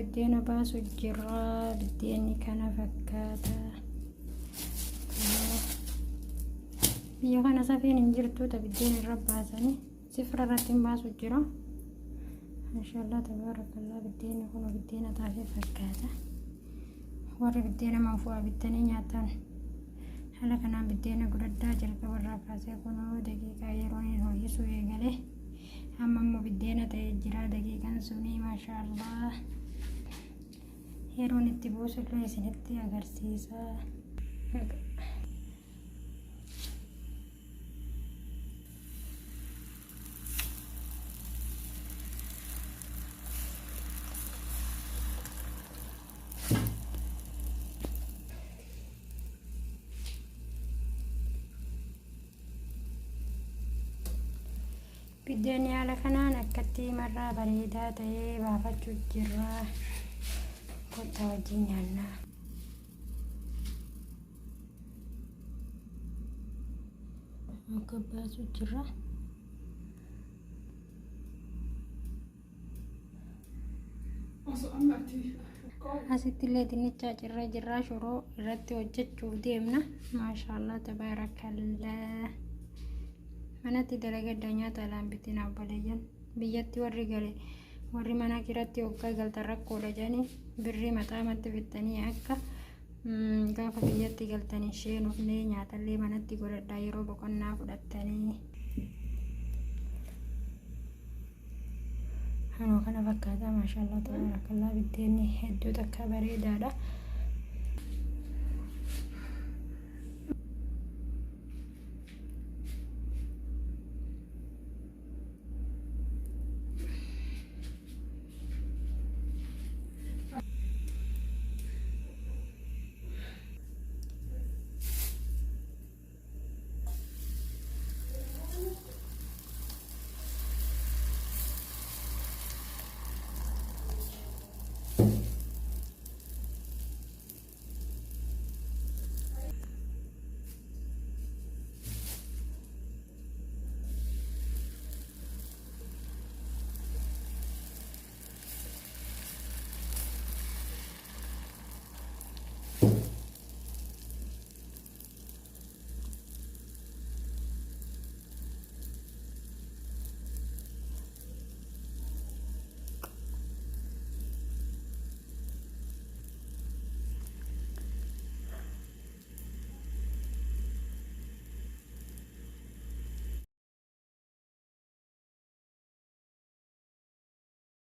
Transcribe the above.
بدينا باسو الجرا بديني كان فكاتا بيا كان سافين انجرتو تبديني الرب باسني صفر راتين باسو الجرا ان شاء الله تبارك الله بدينا كنا بدينا تافي فكاتا وري بدينا منفوع بالتاني نياتان هلا كنا بدينا قردا جلقة برا كاسي كنا دقيقة يروني هو يسوي قاله أما بدينا تجرا دقيقة سوني ما شاء الله يروني تبوس اللي سنتي أجر سيسا بديني على كنان أكتي مرة بريدة تي بابا جرا كنت وجيني عنا مكبا جرا asitti illee dinnicha cirra jirra shuroo irratti hojjechuuf deemna maashaallah tabaarakallah manatti dalagadda nyaata alaan bitiin abboleeyyan biyyatti warri gale warri mana kiratti hoggaa galtan rakkoodha jedhanii birrii maxaamatti bittanii akka gaafa biyyatti galtanii sheenufnee nyaatallee manatti godhadhaa yeroo boqonnaa fudhattanii hanoo kana fakkaata maashaallah tabaarakallah biddeenni hedduu takka bareedaadha